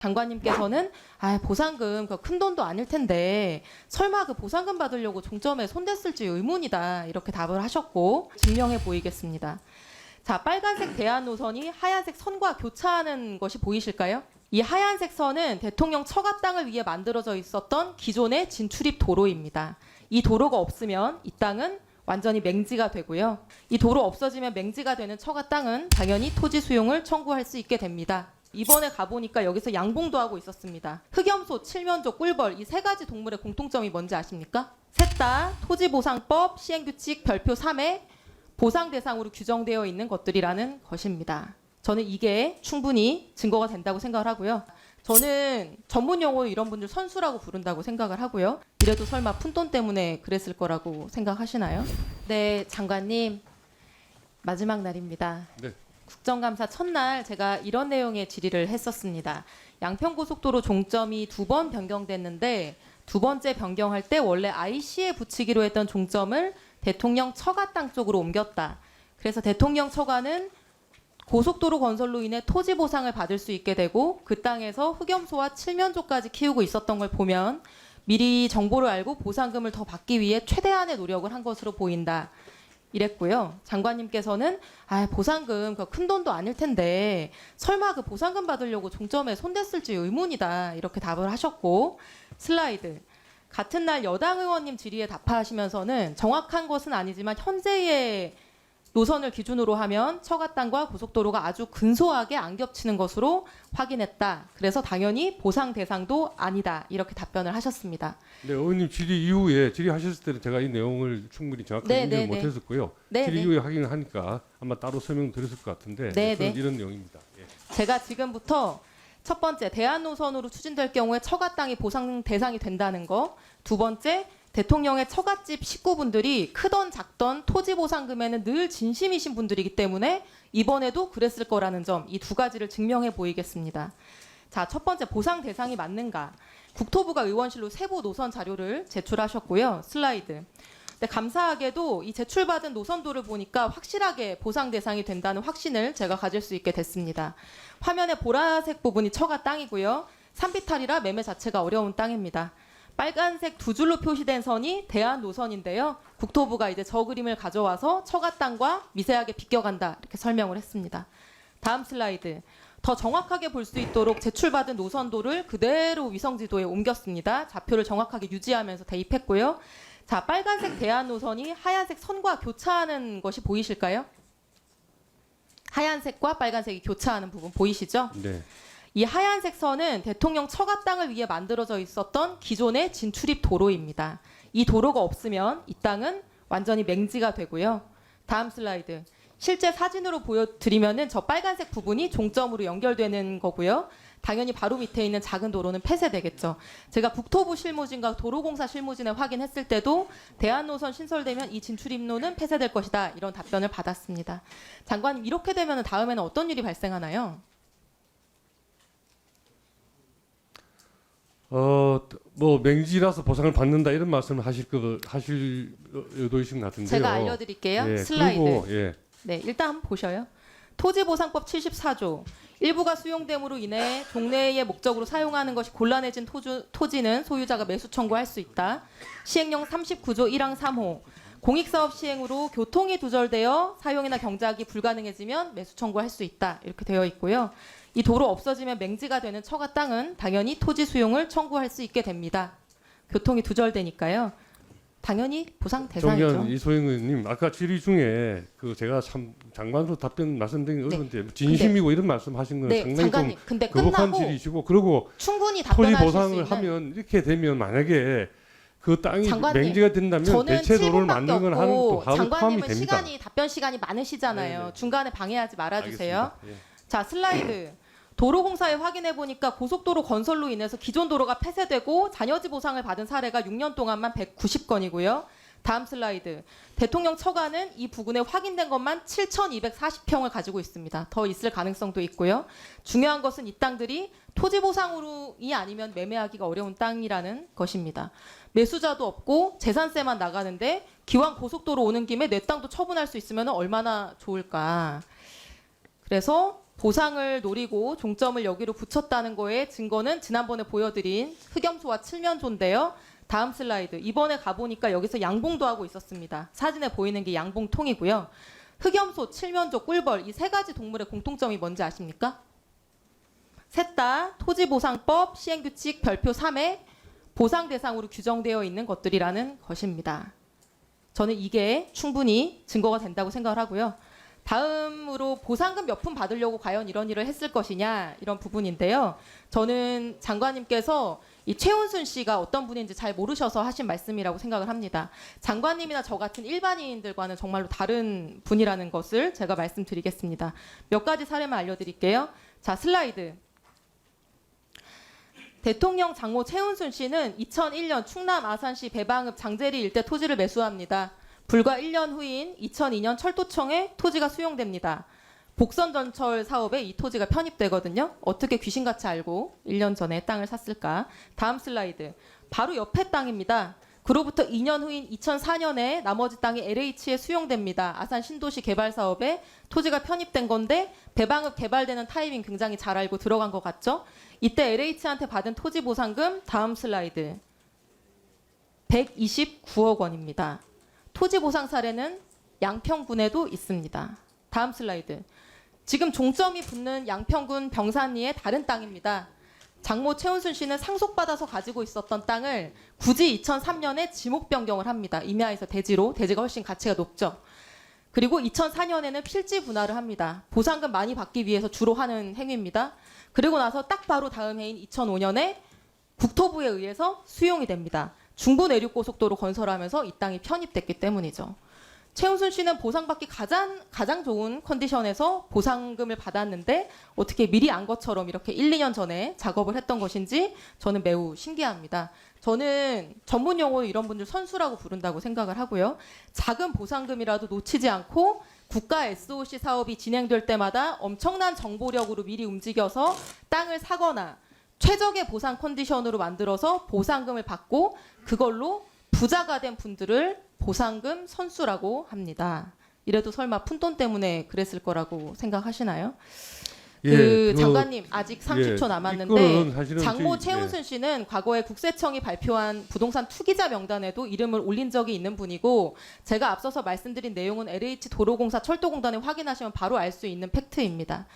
장관님께서는 보상금 그 큰 돈도 아닐 텐데 설마 그 보상금 받으려고 종점에 손댔을지 의문이다 이렇게 답을 하셨고 증명해 보이겠습니다. 자, 빨간색 대안 노선이 하얀색 선과 교차하는 것이 보이실까요? 이 하얀색 선은 대통령 처가 땅을 위해 만들어져 있었던 기존의 진출입 도로입니다. 이 도로가 없으면 이 땅은 완전히 맹지가 되고요. 이 도로 없어지면 맹지가 되는 처가 땅은 당연히 토지 수용을 청구할 수 있게 됩니다. 이번에 가보니까 여기서 양봉도 하고 있었습니다. 흑염소, 칠면조, 꿀벌 이 세 가지 동물의 공통점이 뭔지 아십니까? 셋 다 토지보상법 시행규칙 별표 3에 보상 대상으로 규정되어 있는 것들이라는 것입니다. 저는 이게 충분히 증거가 된다고 생각을 하고요. 저는 전문 용어로 이런 분들 선수라고 부른다고 생각을 하고요. 이래도 설마 푼돈 때문에 그랬을 거라고 생각하시나요? 네, 장관님 마지막 날입니다. 네. 국정감사 첫날 제가 이런 내용의 질의를 했었습니다. 양평고속도로 종점이 2번 변경됐는데 두 번째 변경할 때 원래 IC에 붙이기로 했던 종점을 대통령 처가 땅 쪽으로 옮겼다. 그래서 대통령 처가는 고속도로 건설로 인해 토지 보상을 받을 수 있게 되고 그 땅에서 흑염소와 칠면조까지 키우고 있었던 걸 보면 미리 정보를 알고 보상금을 더 받기 위해 최대한의 노력을 한 것으로 보인다. 이랬고요. 장관님께서는 보상금 그 큰 돈도 아닐 텐데 설마 그 보상금 받으려고 종점에 손댔을지 의문이다 이렇게 답을 하셨고 슬라이드 같은 날 여당 의원님 질의에 답하시면서는 정확한 것은 아니지만 현재의 노선을 기준으로 하면 처가 땅과 고속도로가 아주 근소하게 안 겹치는 것으로 확인했다. 그래서 당연히 보상 대상도 아니다. 이렇게 답변을 하셨습니다. 네, 의원님 질의 이후에 질의하셨을 때는 제가 이 내용을 충분히 정확하게 인정을 못했었고요. 질의 이후에 확인을 하니까 아마 따로 설명드렸을 것 같은데 저는 이런 내용입니다. 예. 제가 지금부터 첫 번째 대안 노선으로 추진될 경우에 처가 땅이 보상 대상이 된다는 거, 두 번째 대통령의 처갓집 식구분들이 크던 작던 토지 보상금에는 늘 진심이신 분들이기 때문에 이번에도 그랬을 거라는 점, 이 두 가지를 증명해 보이겠습니다. 자, 첫 번째 보상 대상이 맞는가? 국토부가 의원실로 세부 노선 자료를 제출하셨고요. 슬라이드. 근데 감사하게도 이 제출받은 노선도를 보니까 확실하게 보상 대상이 된다는 확신을 제가 가질 수 있게 됐습니다. 화면의 보라색 부분이 처가 땅이고요. 산비탈이라 매매 자체가 어려운 땅입니다. 빨간색 두 줄로 표시된 선이 대안 노선인데요. 국토부가 이제 저 그림을 가져와서 처가 땅과 미세하게 비껴간다 이렇게 설명을 했습니다. 다음 슬라이드. 더 정확하게 볼 수 있도록 제출받은 노선도를 그대로 위성지도에 옮겼습니다. 좌표를 정확하게 유지하면서 대입했고요. 자, 빨간색 대안 노선이 하얀색 선과 교차하는 것이 보이실까요? 하얀색과 빨간색이 교차하는 부분 보이시죠? 네. 이 하얀색 선은 대통령 처가 땅을 위해 만들어져 있었던 기존의 진출입 도로입니다. 이 도로가 없으면 이 땅은 완전히 맹지가 되고요. 다음 슬라이드. 실제 사진으로 보여드리면은 저 빨간색 부분이 종점으로 연결되는 거고요. 당연히 바로 밑에 있는 작은 도로는 폐쇄되겠죠. 제가 국토부 실무진과 도로공사 실무진에 확인했을 때도 대안노선 신설되면 이 진출입로는 폐쇄될 것이다. 이런 답변을 받았습니다. 장관님, 이렇게 되면 다음에는 어떤 일이 발생하나요? 뭐 맹지라서 보상을 받는다 이런 말씀을 하실 의도이신 것 같은데요. 제가 알려드릴게요. 예, 슬라이드. 그리고, 예. 네, 일단 한번 보셔요. 토지보상법 74조. 일부가 수용됨으로 인해 종래의 목적으로 사용하는 것이 곤란해진 토지는 소유자가 매수 청구할 수 있다. 시행령 39조 1항 3호. 공익사업 시행으로 교통이 두절되어 사용이나 경작이 불가능해지면 매수 청구할 수 있다. 이렇게 되어 있고요. 이 도로 없어지면 맹지가 되는 처가 땅은 당연히 토지 수용을 청구할 수 있게 됩니다. 교통이 두절되니까요. 당연히 보상 대상이죠. 정의원 이소영 의원님, 아까 질의 중에 그 제가 참 장관으로 답변 말씀드리기 어려운데 진심이고 이런 말씀하신 건 상당히 장관님, 좀 근데 거북한 끝나고 질의시고 그리고 충분히 토지 답변하실 수 보상을 있는 하면 이렇게 되면 만약에 그 땅이 장관님, 맹지가 된다면 대체 도로를 만드는 건 하는 또 포함이 장관님은 됩니다. 답변 시간이 많으시잖아요. 네네. 중간에 방해하지 말아주세요. 알겠습니다. 예. 자, 슬라이드. 도로공사에 확인해 보니까 고속도로 건설로 인해서 기존 도로가 폐쇄되고 잔여지 보상을 받은 사례가 6년 동안만 190건이고요. 다음 슬라이드. 대통령 처가는 이 부근에 확인된 것만 7,240평을 가지고 있습니다. 더 있을 가능성도 있고요. 중요한 것은 이 땅들이 토지 보상으로이 아니면 매매하기가 어려운 땅이라는 것입니다. 매수자도 없고 재산세만 나가는데 기왕 고속도로 오는 김에 내 땅도 처분할 수 있으면 얼마나 좋을까. 그래서 보상을 노리고 종점을 여기로 붙였다는 거에 증거는 지난번에 보여드린 흑염소와 칠면조인데요. 다음 슬라이드. 이번에 가보니까 여기서 양봉도 하고 있었습니다. 사진에 보이는 게 양봉통이고요. 흑염소, 칠면조, 꿀벌 이 세 가지 동물의 공통점이 뭔지 아십니까? 셋 다 토지보상법 시행규칙 별표 3에 보상 대상으로 규정되어 있는 것들이라는 것입니다. 저는 이게 충분히 증거가 된다고 생각을 하고요. 다음으로 보상금 몇 푼 받으려고 과연 이런 일을 했을 것이냐 이런 부분인데요. 저는 장관님께서 이 최은순 씨가 어떤 분인지 잘 모르셔서 하신 말씀이라고 생각을 합니다. 장관님이나 저 같은 일반인들과는 정말로 다른 분이라는 것을 제가 말씀드리겠습니다. 몇 가지 사례만 알려드릴게요. 자, 슬라이드. 대통령 장모 최은순 씨는 2001년 충남 아산시 배방읍 장제리 일대 토지를 매수합니다. 불과 1년 후인 2002년 철도청에 토지가 수용됩니다. 복선전철 사업에 이 토지가 편입되거든요. 어떻게 귀신같이 알고 1년 전에 땅을 샀을까? 다음 슬라이드. 바로 옆에 땅입니다. 그로부터 2년 후인 2004년에 나머지 땅이 LH에 수용됩니다. 아산 신도시 개발 사업에 토지가 편입된 건데 배방읍 개발되는 타이밍 굉장히 잘 알고 들어간 것 같죠? 이때 LH한테 받은 토지 보상금 다음 슬라이드. 129억 원입니다. 토지 보상 사례는 양평군에도 있습니다. 다음 슬라이드. 지금 종점이 붙는 양평군 병산리의 다른 땅입니다. 장모 최은순 씨는 상속받아서 가지고 있었던 땅을 굳이 2003년에 지목 변경을 합니다. 임야에서 대지로, 대지가 훨씬 가치가 높죠. 그리고 2004년에는 필지 분할을 합니다. 보상금 많이 받기 위해서 주로 하는 행위입니다. 그리고 나서 딱 바로 다음 해인 2005년에 국토부에 의해서 수용이 됩니다. 중부내륙고속도로 건설하면서 이 땅이 편입됐기 때문이죠. 최은순 씨는 보상받기 가장 좋은 컨디션에서 보상금을 받았는데 어떻게 미리 안 것처럼 이렇게 1, 2년 전에 작업을 했던 것인지 저는 매우 신기합니다. 저는 전문 용어로 이런 분들 선수라고 부른다고 생각을 하고요. 작은 보상금이라도 놓치지 않고 국가 SOC 사업이 진행될 때마다 엄청난 정보력으로 미리 움직여서 땅을 사거나 최적의 보상 컨디션으로 만들어서 보상금을 받고 그걸로 부자가 된 분들을 보상금 선수라고 합니다. 이래도 설마 푼돈 때문에 그랬을 거라고 생각하시나요? 예, 장관님 아직 30초 예, 남았는데 장모 최은순 씨는 과거에 국세청이 발표한 부동산 투기자 명단에도 이름을 올린 적이 있는 분이고 제가 앞서서 말씀드린 내용은 LH 도로공사 철도공단에 확인하시면 바로 알 수 있는 팩트입니다.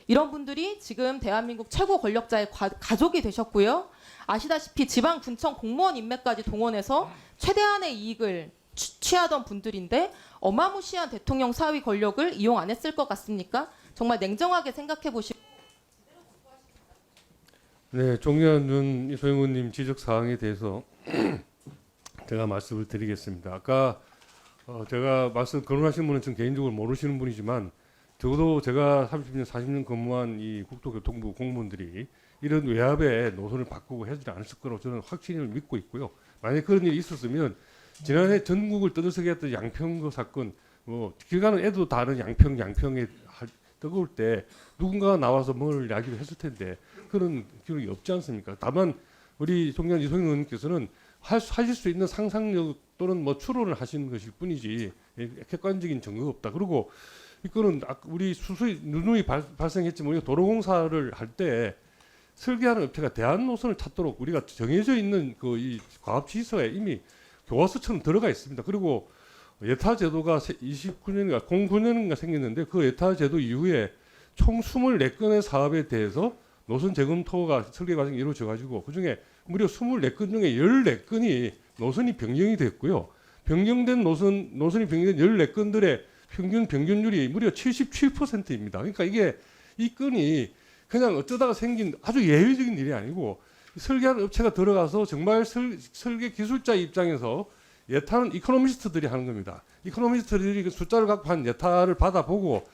이런 분들이 지금 대한민국 최고 권력자의 가족이 되셨고요. 아시다시피 지방군청 공무원 인맥까지 동원해서 최대한의 이익을 취하던 분들인데 어마무시한 대통령 사위 권력을 이용 안 했을 것 같습니까? 정말 냉정하게 생각해 보시고. 네, 종려준 이소영님 지적 사항에 대해서 제가 말씀을 드리겠습니다. 아까 제가 거론하신 분은 좀 개인적으로 모르시는 분이지만 적어도 제가 30년, 40년 근무한 이 국토교통부 공무원들이 이런 외압의 노선을 바꾸고 하지 않았을 거라고 저는 확신을 믿고 있고요. 만약 그런 일이 있었으면 지난해 전국을 떠들썩게 했던 양평 그 사건, 뭐 길 가는 애도 다른 양평에 뜨거울 때 누군가가 나와서 뭘 이야기를 했을 텐데 그런 기록이 없지 않습니까? 다만 우리 종년 이소영 의원님께서는 하실 수 있는 상상력 또는 뭐 추론을 하시는 것일 뿐이지 객관적인 증거가 없다. 그리고 이거는 우리 누누이 발생했지만 우리가 도로공사를 할 때 설계하는 업체가 대안노선을 찾도록 우리가 정해져 있는 그 이 과업지시서에 이미 교과서처럼 들어가 있습니다. 그리고 예타제도가 29년인가 09년인가 생겼는데 그 예타제도 이후에 총 24건의 사업에 대해서 노선 재검토가 설계 과정이 이루어져 가지고 그중에 무려 24건 중에 14건이 노선이 변경이 됐고요. 변경된 노선이 변경된 14건들의 평균 변경률이 무려 77%입니다. 그러니까 이 건이 그냥 어쩌다가 생긴 아주 예외적인 일이 아니고 설계하는 업체가 들어가서 정말 설계 기술자 입장에서 예타는 이코노미스트들이 하는 겁니다. 이코노미스트들이 그 숫자를 갖고 한 예타를 받아보고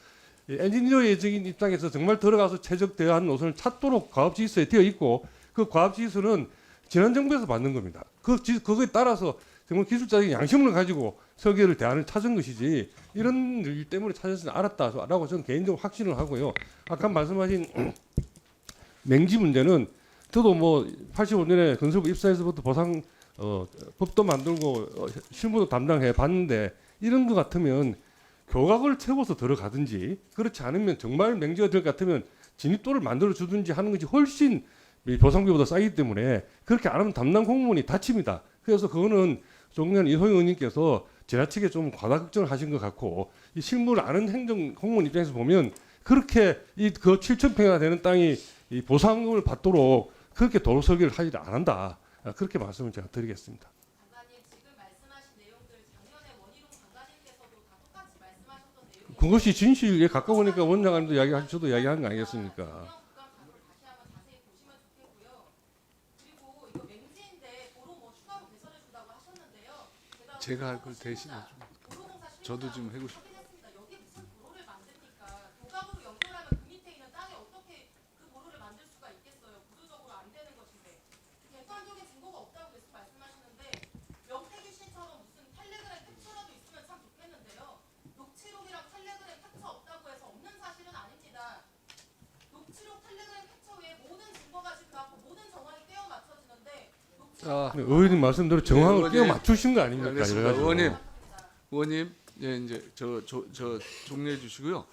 엔지니어적인 입장에서 정말 들어가서 최적 대안 노선을 찾도록 과업지시서에 되어 있고 그 과업지시서는 지난 정부에서 만든 겁니다. 그거에 따라서 정말 기술자적인 양심을 가지고 설계를 대안을 찾은 것이지 이런 일 때문에 찾았으면 알았다라고 저는 개인적으로 확신을 하고요. 아까 말씀하신 맹지 문제는 저도 뭐 85년에 건설부 입사해서부터 보상 법도 만들고 실무도 담당해 봤는데 이런 것 같으면 교각을 채워서 들어가든지 그렇지 않으면 정말 맹지가 될 것 같으면 진입도를 만들어 주든지 하는 것이 훨씬 이 보상비보다 싸기 때문에 그렇게 안 하면 담당 공무원이 다칩니다. 그래서 그거는 종년 이소영 의원님께서 지나치게 좀 과다 걱정을 하신 것 같고 이 실무를 아는 행정 공무원 입장에서 보면 그렇게 그 7,000평이나 되는 땅이 이 보상금을 받도록 그렇게 도로 설계를 하지 안 한다. 그렇게 말씀을 제가 드리겠습니다. 장관님 지금 말씀하신 내용들 작년에 원희룡 장관님께서도 다 똑같이 말씀하셨던 내용이 그것이 진실에 가까우니까 원장님도 이야기하시고 저도 이야기한 거 아니겠습니까? 국가가로를 다시 한번 자세히 보시면 좋겠고요. 그리고 이거 맹지인데 도로 뭐 추가로 개설해 준다고 하셨는데요. 제가 그걸 대신해 저도 좀 해고 싶. 확인했습니다. 여기 무슨 도로를 만듭니까? 도각으로 연결하면 그 밑에 있는 땅에 어떻게 그 도로를 만들 수가 있겠어요? 구조적으로 안 되는 것인데 객관적인 증거가 없다고 계속 말씀하시는데 명태규 씨처럼 무슨 텔레그램 캡처라도 있으면 참 좋겠는데요. 녹취록이랑 텔레그램 캡처 없다고 해서 없는 사실은 아닙니다. 녹취록 텔레그램 캡처 외에 모든 증거가 지금 나고 모든 정황이 떼어 맞춰지는데 의원님 말씀대로 정황을 의원님. 끼워 맞추신 거 아닙니까? 알겠습니다. 이래가지고. 의원님, 예, 이제 저 종료해 주시고요.